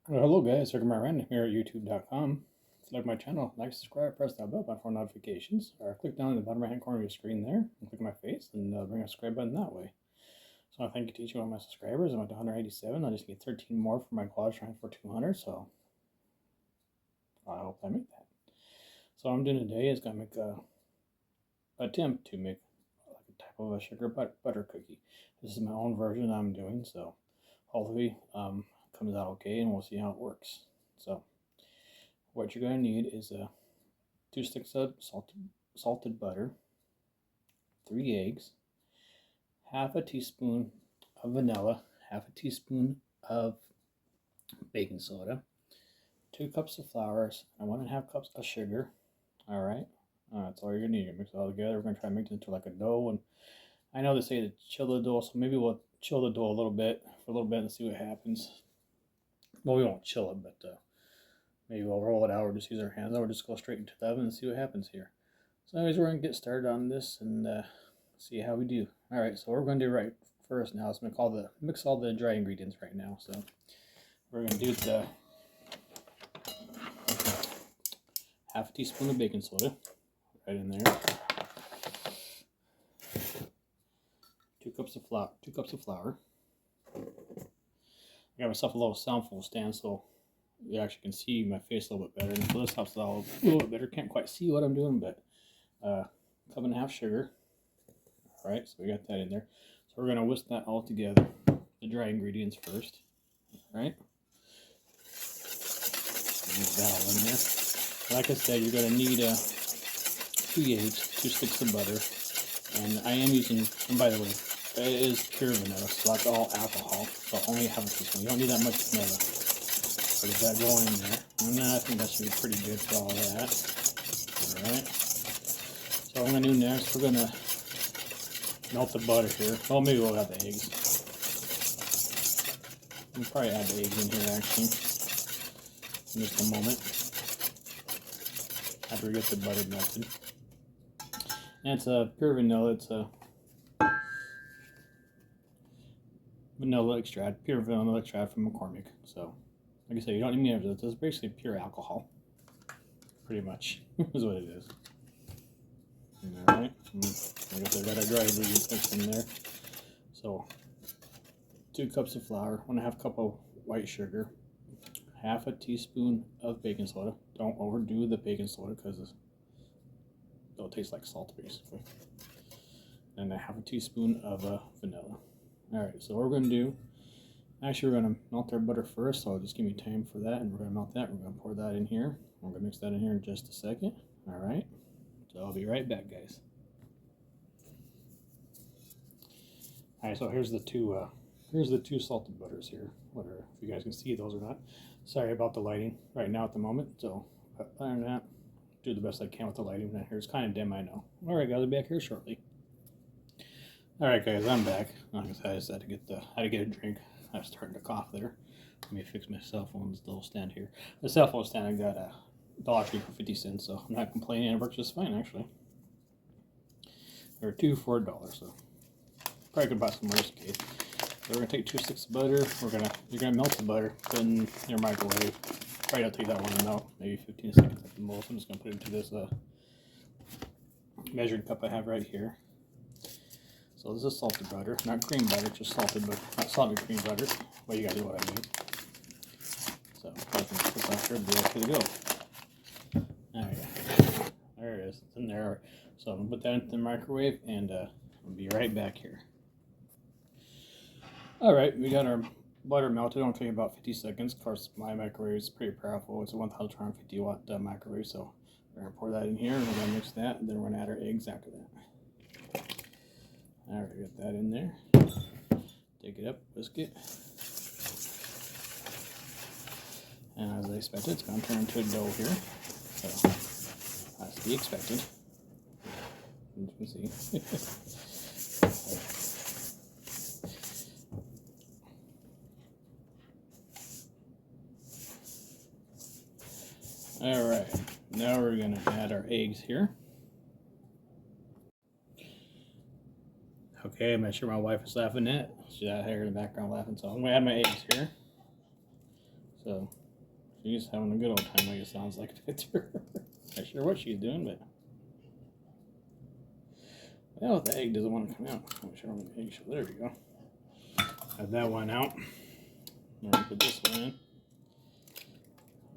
Well, hello guys, HerkimerAtRandom here at youtube.com. If you like my channel, like, subscribe, press that bell button for notifications, or click down in the bottom right hand corner of your screen there, and click my face, and bring a subscribe button that way. So I thank you to each one of my subscribers. I'm at 187. I just need 13 more for my college trying for 200, so I hope I make that. So what I'm doing today is going to make a attempt to make like a type of a sugar butter cookie. This is my own version I'm doing, so hopefully comes out okay, and we'll see how it works. So what you're going to need is 2 sticks of salted butter, 3 eggs, half a teaspoon of vanilla, half a teaspoon of baking soda, 2 cups of flour, and 1.5 cups of sugar. All right, that's all you're going to need. Mix it all together. We're going to try to make it into like a dough. And I know they say to chill the dough, so maybe we'll chill the dough for a little bit and see what happens. Well, we won't chill it, but maybe we'll roll it out or just use our hands, or just go straight into the oven and see what happens here. So anyways, we're going to get started on this and see how we do. Alright, so what we're going to do right first now is mix all the dry ingredients right now. So we're going to do the half a teaspoon of baking soda right in there. 2 cups of flour. I got myself a little soundful stand so you actually can see my face a little bit better. And so this helps out a little bit better. Can't quite see what I'm doing, but 1.5 cups sugar. Alright, so we got that in there. So we're going to whisk that all together. The dry ingredients first. Alright. Use that all in there. Like I said, you're going to need 2 eggs, 2 sticks of butter. And I am using, and by the way, it is pure vanilla, so that's all alcohol. So only half a teaspoon. You don't need that much vanilla. So get that going in there. And I think that should be pretty good for all that. Alright. So what I'm going to do next, we're going to melt the butter here. Well, maybe we'll add the eggs. We'll probably add the eggs in here actually in just a moment after we get the butter melted. And it's a pure vanilla. It's a vanilla extract, pure vanilla extract from McCormick. So, like I said, you don't need any of this. It's basically pure alcohol, pretty much is what it is. Alright, like I said, got our dry ingredients mixed in there. So 2 cups of flour, 1.5 cup of white sugar, half a teaspoon of baking soda. Don't overdo the baking soda because it'll taste like salt basically. And a half a teaspoon of vanilla. Alright, so what we're going to do, actually we're going to melt our butter first, so just give me time for that, and we're going to melt that. We're going to pour that in here. We're going to mix that in here in just a second. Alright, so I'll be right back, guys. Alright, so here's the two salted butters here. Whatever, if you guys can see those or not. Sorry about the lighting right now at the moment. So other than that, do the best I can with the lighting down here. It's kind of dim, I know. Alright guys, I'll be back here shortly. Alright guys, I'm back. Like I said, I just had to get a drink. I was starting to cough there. Let me fix my cell phone's little stand here. The cell phone stand I got a Dollar Tree for 50 cents, so I'm not complaining. It works just fine actually. There are 2 for $1, so probably could buy some more just in case. So we're gonna take 2 sticks of butter. You're gonna melt the butter, put it in your microwave. Probably don't take that long to melt, maybe 15 seconds at the most. I'm just gonna put it into this measured cup I have right here. So this is salted butter, not cream butter, just salted butter, not salted cream butter. Well, you guys know what I mean. So I can put that here, be okay to go. Alright, there it is. It's in there. So I'm gonna put that into the microwave, and I'll be right back here. Alright, we got our butter melted. It'll take about 50 seconds. Of course, my microwave is pretty powerful. It's a 1250 watt microwave, so we're going to pour that in here, and we're going to mix that, and then we're going to add our eggs after that. Alright, got that in there. Take it up, whisk it. And as I expected, it's going to turn into a dough here. So, that's to be expected. As you can see. Alright, now we're going to add our eggs here. Okay, I'm not sure my wife is laughing at. She's out here in the background laughing, so I'm going to add my eggs here. So she's having a good old time, like it sounds like to her. Not sure what she's doing, but well, the egg doesn't want to come out. I'm sure I'm the egg. So there we go. Have that one out. Now we put this one in.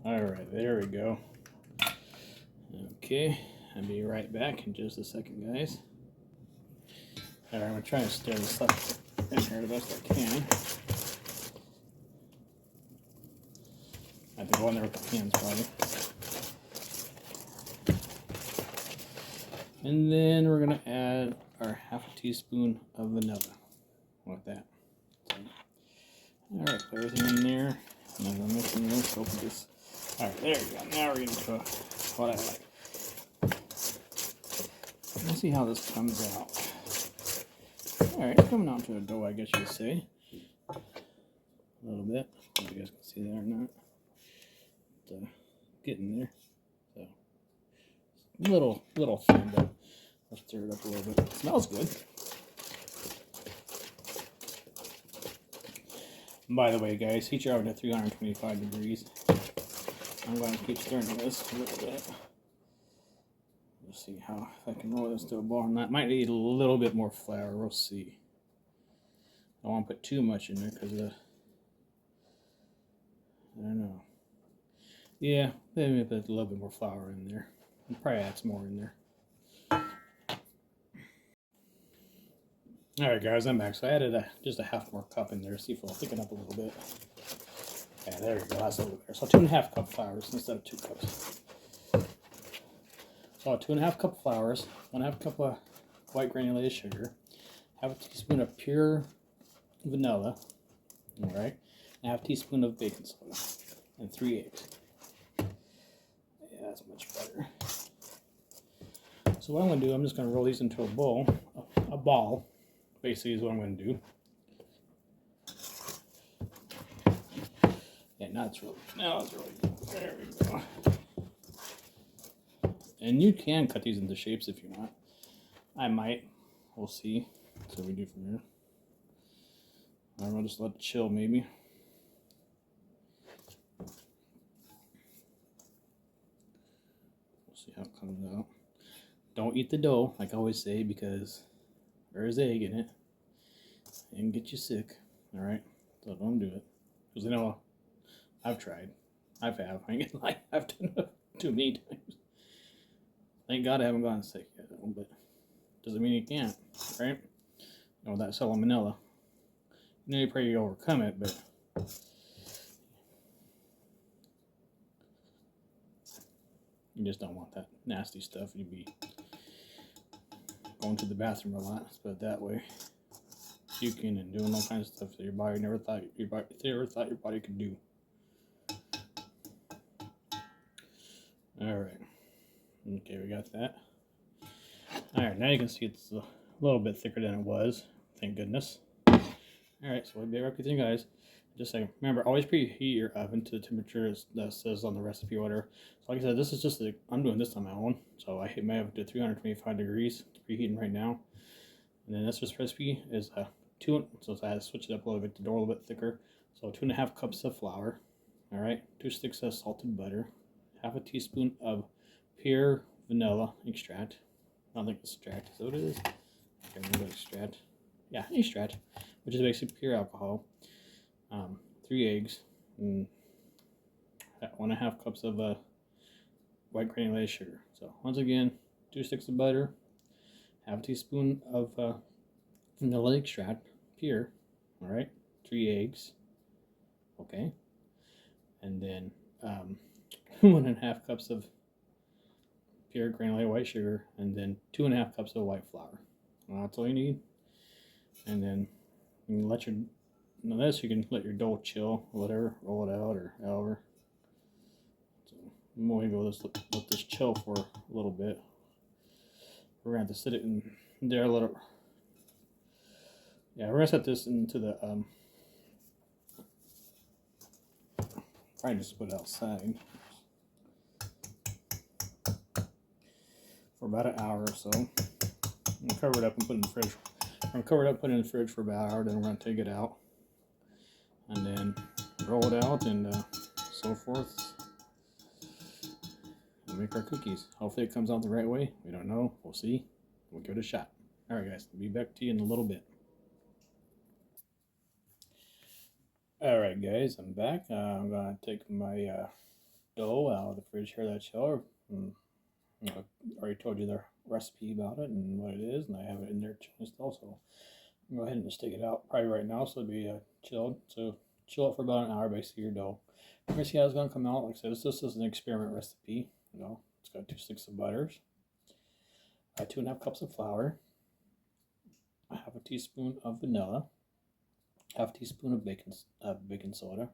Alright, there we go. Okay, I'll be right back in just a second, guys. Alright, I'm going to try and stir this up in here the best I can. I have to go in there with the hands, probably. And then we're going to add our ½ teaspoon of vanilla, like that. So, alright, put everything in there. And I'm mixing this, open this. Alright, there we go. Now we're into what I like. Let's see how this comes out. Alright, it's coming out to a dough, I guess you'd say. A little bit. I don't know if you guys can see that or not. It's getting there. So, little thin, but I'll stir it up a little bit. It smells good. By the way, guys, heat your oven at 325 degrees. I'm going to keep stirring this a little bit. We'll see how if I can roll this to a ball. And that might need a little bit more flour. We'll see. I don't want to put too much in there because I don't know. Yeah, maybe put a little bit more flour in there. I'll probably add some more in there. Alright guys, I'm back. So I added just a half more cup in there. See if it'll thicken up a little bit. Yeah, there we go. That's over there. So 2½ cup flours instead of 2 cups. So 2½ cup flours, 1/2 cup of white granulated sugar, ½ teaspoon of pure vanilla, alright, and ½ teaspoon of baking soda, and 3 eggs. Yeah, that's much better. So what I'm going to do, I'm just going to roll these into a bowl, a ball, basically is what I'm going to do. Yeah, now it's really good. There we go. And you can cut these into shapes if you want. I might. We'll see. So we do from here. I'm going to just let it chill maybe. We'll see how it comes out. Don't eat the dough, like I always say, because there is egg in it. It can get you sick. Alright? So don't do it. Because you know, I've tried. I ain't gonna lie, I've done it too many times. Thank God I haven't gotten sick yet, but doesn't mean you can't, right? You know, that salmonella. You know, you pray you overcome it, but you just don't want that nasty stuff. You'd be going to the bathroom a lot, let's put it that way. Puking and doing all kinds of stuff that your body never thought your body could do. Alright. Okay, we got that. Alright, now you can see it's a little bit thicker than it was. Thank goodness. Alright, so we'll be right back with you guys. Just saying, remember, always preheat your oven to the temperature that says on the recipe order. So like I said, this is just, I'm doing this on my own. So I hit my oven to 325 degrees. It's preheating right now. And then this recipe is so I had to switch it up a little bit, the dough a little bit thicker. So 2½ cups of flour. Alright, 2 sticks of salted butter. ½ teaspoon of pure vanilla extract. I don't think extract is what it is. I can't remember extract. Yeah, extract, which is basically pure alcohol. 3 eggs, and 1½ cups of white granulated sugar. So once again, 2 sticks of butter, ½ teaspoon of vanilla extract, pure. All right, 3 eggs. Okay, and then 1½ cups of pure granulated white sugar, and then 2½ cups of white flour. Well, that's all you need. And then you can let your you can let your dough chill, or whatever, roll it out, or however. So I'm going to go let this chill for a little bit. We're gonna have to sit it in there a little. Yeah, we're gonna set this into the probably just put it outside for about an hour or so. I'm gonna cover it up and put it in the fridge. I'm gonna cover it up, put it in the fridge for about an hour. Then we're gonna take it out and then roll it out and so forth. We'll make our cookies. Hopefully it comes out the right way. We don't know. We'll see. We'll give it a shot. Alright guys, I'll be back to you in a little bit. Alright guys, I'm back. I'm going to take my dough out of the fridge here, that chiller. I already told you the recipe about it and what it is, and I have it in there chilling still, so I'm going to go ahead and just take it out probably right now so it'll be chilled. So chill it for about an hour, basically your dough. We're going to see how it's going to come out. Like I said, this is an experiment recipe. You know, it's got 2 sticks of butters, 2.5 cups of flour, 1/2 teaspoon of vanilla, 1/2 teaspoon of baking soda,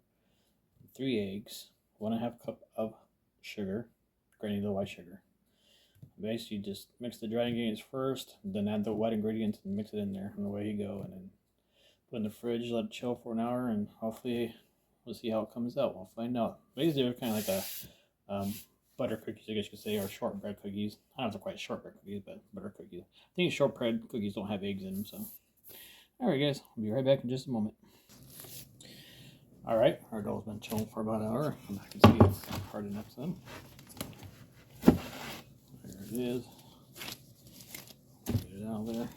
3 eggs, 1.5 cup of sugar, granulated white sugar. Basically, just mix the dry ingredients first, then add the wet ingredients and mix it in there, and away you go. And then put it in the fridge, let it chill for an hour, and hopefully we'll see how it comes out. We'll find out. Basically, they're kind of like a butter cookies, I guess you could say, or shortbread cookies. I don't know if they're quite shortbread cookies, but butter cookies. I think shortbread cookies don't have eggs in them, so. Alright guys, I'll be right back in just a moment. Alright, our dough's been chilling for about an hour. Come back and see it's hard enough then. There it is. Get it out of there.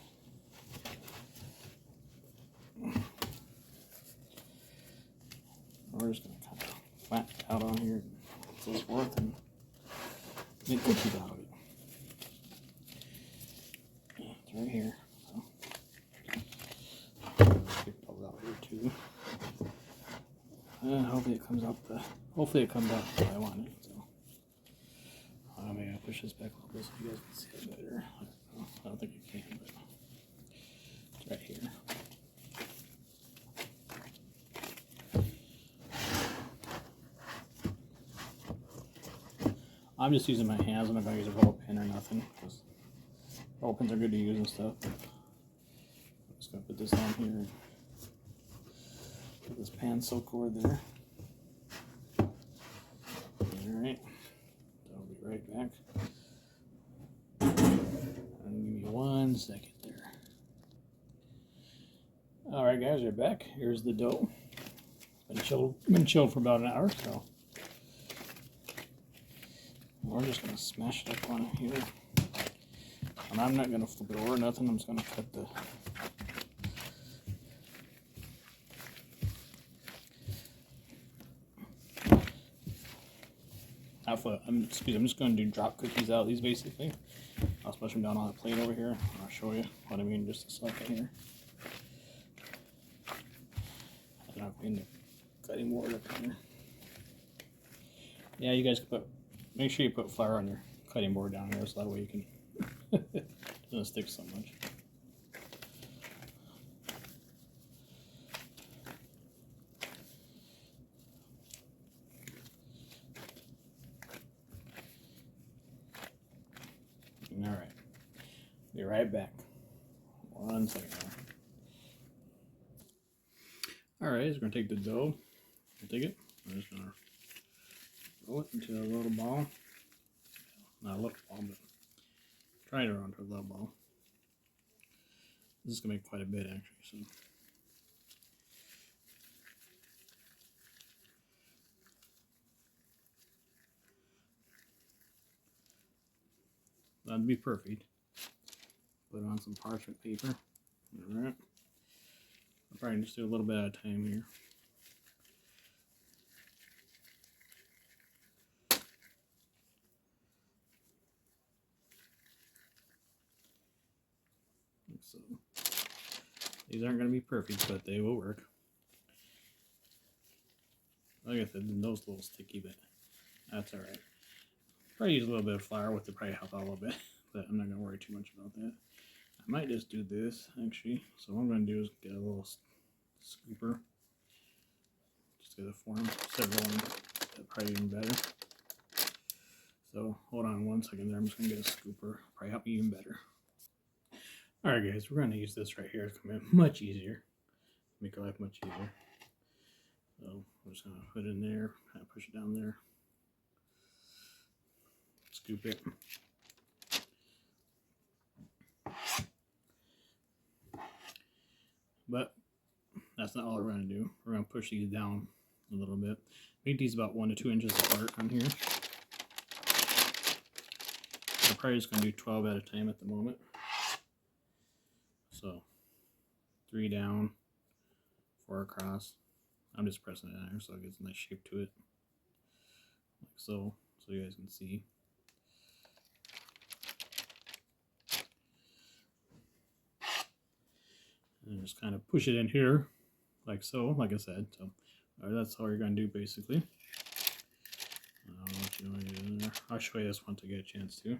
We're just going to kind of flatten it out on here, so it's worth, and make cookies out of it. It's right here. Out here too. Hopefully it comes out the way I want it. So maybe I'll push this back a little bit so you guys can see it better. I don't think you can, but it's right here. I'm just using my hands. I'm not going to use a roll pin or nothing, because roll pins are good to use and stuff. But I'm just going to put this on here. Put this pan soak over there. Alright. I'll be right back. And give me 1 second there. Alright guys, we're back. Here's the dough. Been chilled for about an hour, so we're just gonna smash it up on it here. And I'm not gonna flip it over or nothing, I'm just gonna cut the I'm just going to do drop cookies out of these basically. I'll smash them down on a plate over here. I'll show you what I mean in just a second here. And I'll clean the cutting board up here. Yeah, you guys can make sure you put flour on your cutting board down here so that way you can it doesn't stick so much. Alright, be right back. 1 second. Alright, so we're going to take the dough. Take it. I'm just going to roll it into a little ball. Not a little ball, but try it around to a little ball. This is going to make quite a bit actually. So. That'd be perfect. Put it on some parchment paper. Alright. I'll probably just do a little bit at a time here. Like so. These aren't going to be perfect, but they will work. Like I said, those a little sticky, but that's alright. Probably use a little bit of flour with it, probably help out a little bit, but I'm not going to worry too much about that. I might just do this, actually. So what I'm going to do is get a little scooper. Just get a form, instead of rolling, that'd probably even better. So hold on 1 second there, I'm just going to get a scooper, probably help me even better. Alright guys, we're going to use this right here. It's going to be much easier. Make our life much easier. So I'm just going to put it in there, kind of push it down there. Scoop it. But that's not all we're going to do. We're going to push these down a little bit. Make these about 1 to 2 inches apart on here. I'm probably just going to do 12 at a time at the moment. So 3 down, 4 across. I'm just pressing it on here so it gets a nice shape to it, like so you guys can see. And just kind of push it in here, like so, like I said. So that's all you're going to do basically. What you want to do in there. I'll show you this once I get a chance to.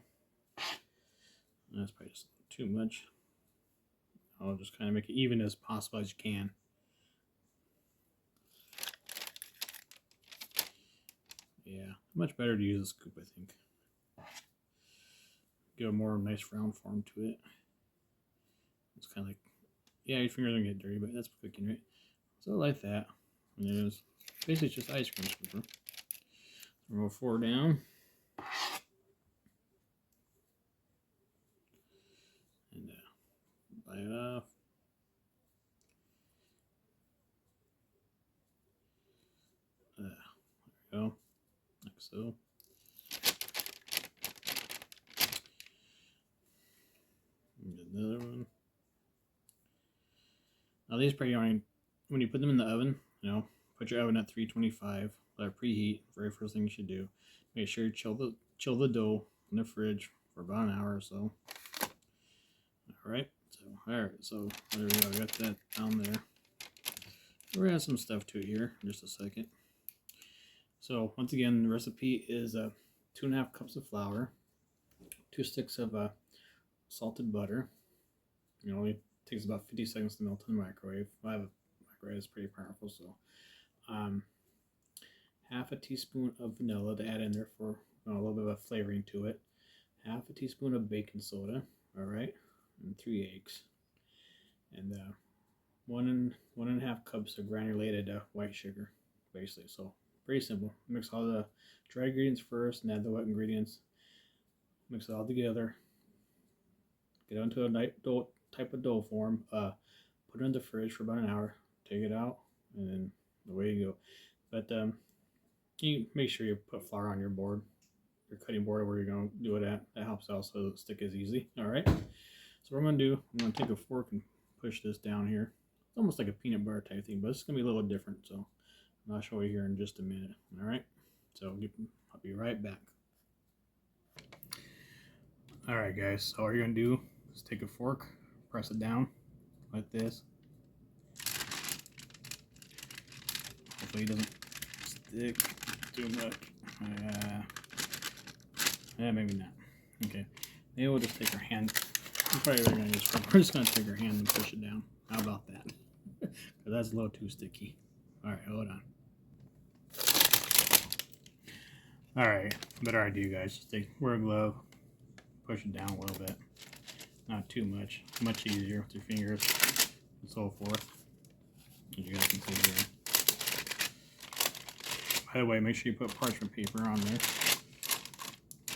That's probably just too much. I'll just kind of make it even as possible as you can. Yeah, much better to use a scoop, I think. Give a more nice round form to it. It's kind of like, yeah, your fingers are gonna get dirty, but that's cooking, right? So like that. And there's basically just ice cream scooper. Roll 4 down. And bite it off. There we go. Like so. Another one. Now these probably aren't, when you put them in the oven, you know, put your oven at 325, let it preheat. Very first thing you should do. Make sure you chill the dough in the fridge for about an hour or so. Alright, so there we go, I got that down there. We're gonna add some stuff to it here in just a second. So once again, the recipe is 2.5 cups of flour, 2 sticks of salted butter. You know, it takes about 50 seconds to melt in the microwave. I have a microwave that's pretty powerful, so half a teaspoon of vanilla to add in there for a little bit of a flavoring to it. Half a teaspoon of baking soda, all right, and 3 eggs, and 1.5 cups of granulated white sugar, basically. So pretty simple. Mix all the dry ingredients first and add the wet ingredients. Mix it all together. Get onto a type of dough form. Put it in the fridge for about an hour. Take it out, and then away you go. But you make sure you put flour on your board, your cutting board, where you're going to do it at. That helps out so the stick is easy. All right. So what I'm going to do, I'm going to take a fork and push this down here. It's almost like a peanut butter type thing, but it's going to be a little different. So I'll show you here in just a minute. All right. So I'll be right back. All right, guys. So all you're going to do is take a fork, press it down like this. Hopefully it doesn't stick too much. Yeah, maybe not. Okay. Maybe we'll just take our hand. I'm probably going to use fork. We're just going to take our hand and push it down. How about that? Because that's a little too sticky. All right, hold on. All right, better idea, guys. Just wear a glove, push it down a little bit. Not too much. Much easier with your fingers and so forth. As you guys can see here. By the way, make sure you put parchment paper on there.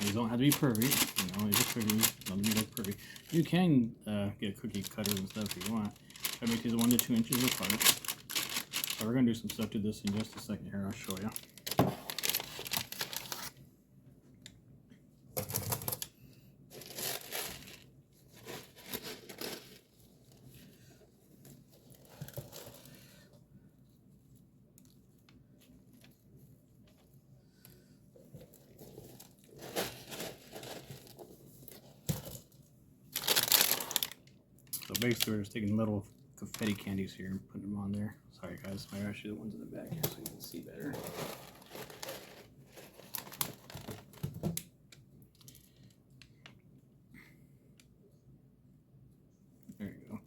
These don't have to be perfect. You know, these are cookies. Don't be like perfect. You can get cookie cutters and stuff if you want. I make these 1 to 2 inches apart. So we're gonna do some stuff to this in just a second here. I'll show you. So basically, we're just taking little confetti candies here and putting them on there. Sorry, guys. I gotta show the ones in the back here so you can see better. There you go.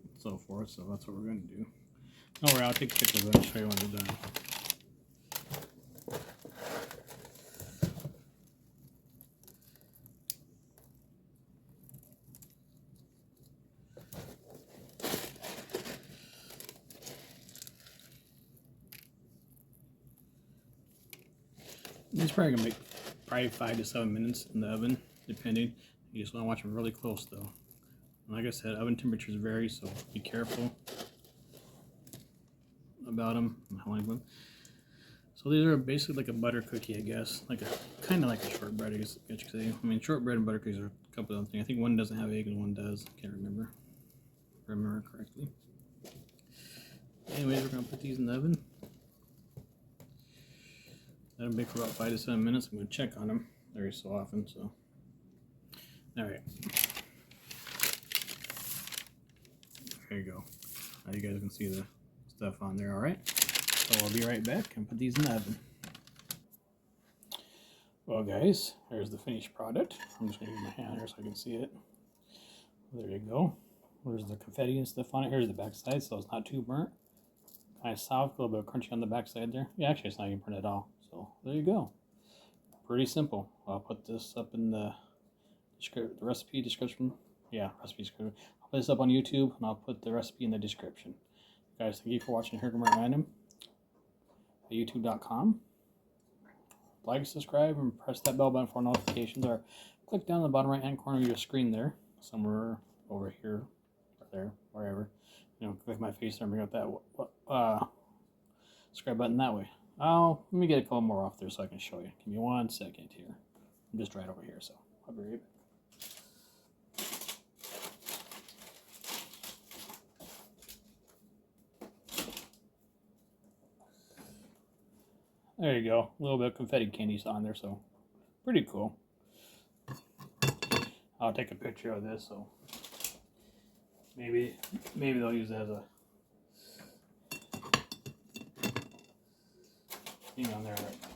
And so forth. So that's what we're gonna do. Don't worry, I'll take pictures of it and show you when they're done. These probably gonna make probably 5 to 7 minutes in the oven, depending. You just want to watch them really close, though. And like I said, oven temperatures vary, so be careful about them and how I like them. So these are basically like a butter cookie, I guess, like a kind of like a shortbread, I guess you could say. I mean, shortbread and butter cookies are a couple of things. I think one doesn't have egg and one does. Can't remember. If I remember correctly. Anyways, we're gonna put these in the oven. Let them bake for about 5 to 7 minutes. I'm gonna check on them every so often. So, all right. There you go. Now you guys can see the stuff on there. All right. So I'll be right back and put these in the oven. Well, guys, here's the finished product. I'm just gonna use my hand here so I can see it. There you go. There's the confetti and stuff on it. Here's the back side, so it's not too burnt. Kind of soft, a little bit of crunchy on the back side there. Yeah, actually, it's not even burnt at all. So there you go. Pretty simple. I'll put this up in the recipe description. Yeah, recipe description. I'll put this up on YouTube, and I'll put the recipe in the description. Guys, thank you for watching HerkimerAtRandom at YouTube.com. Like, subscribe, and press that bell button for notifications, or click down the bottom right-hand corner of your screen there, somewhere over here, or there, wherever. You know, click my face there and bring up that subscribe button that way. Let me get a couple more off there so I can show you. Give me 1 second here. I'm just right over here, so I'll be right back. There you go. A little bit of confetti candies on there, so pretty cool. I'll take a picture of this, so maybe they'll use it as a thing on there right now.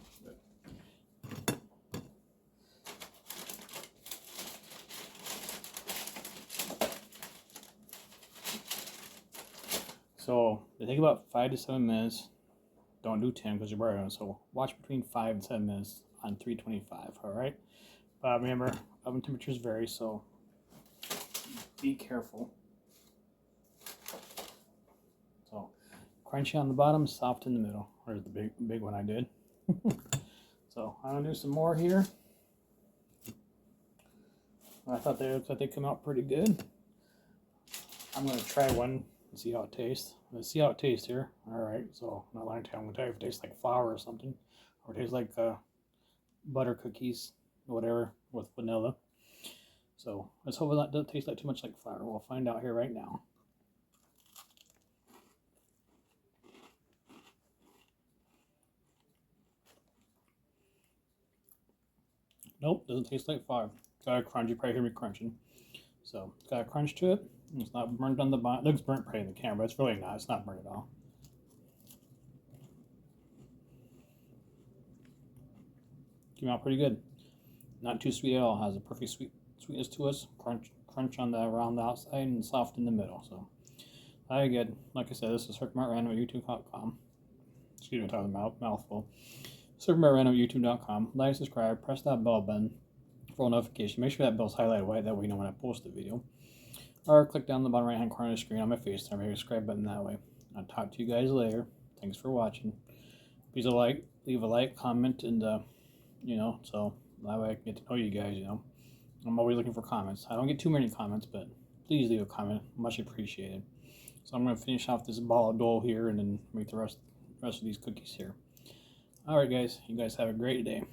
So they take about 5 to 7 minutes. Don't do 10 because you're burning them. So watch between 5 and 7 minutes on 325. All right. Remember, oven temperatures vary, so be careful. So crunchy on the bottom, soft in the middle. There's the big one I did. So I'm gonna do some more here. I thought they come out pretty good. I'm gonna try one and see how it tastes. Let's see how it tastes here. All right, so I'm not lying to you. I'm gonna tell you if it tastes like flour or something, or it tastes like butter cookies, or whatever, with vanilla. So let's hope it doesn't taste like too much like flour. We'll find out here right now. Nope, doesn't taste like flour. Got a crunch. You probably hear me crunching. So it's got a crunch to it. It's not burnt on the bottom. It looks burnt pretty in the camera, but it's really not. It's not burnt at all. Came out pretty good. Not too sweet at all. Has a perfect sweetness to us. Crunch on around the outside and soft in the middle. So very good. Like I said, this is HerkimerAtRandom at YouTube.com. Excuse me, I'm talking about mouthful. HerkimerAtRandom at YouTube.com. Like, subscribe, press that bell button for a notification. Make sure that bell's highlighted white. That way you know when I post the video. Or click down the bottom right hand corner of the screen on my face there. Maybe subscribe button that way. I'll talk to you guys later. Thanks for watching. Please leave a like, comment, and you know, so that way I can get to know you guys. You know, I'm always looking for comments. I don't get too many comments, but please leave a comment. Much appreciated. So I'm gonna finish off this ball of dough here and then make the rest of these cookies here. All right, guys. You guys have a great day.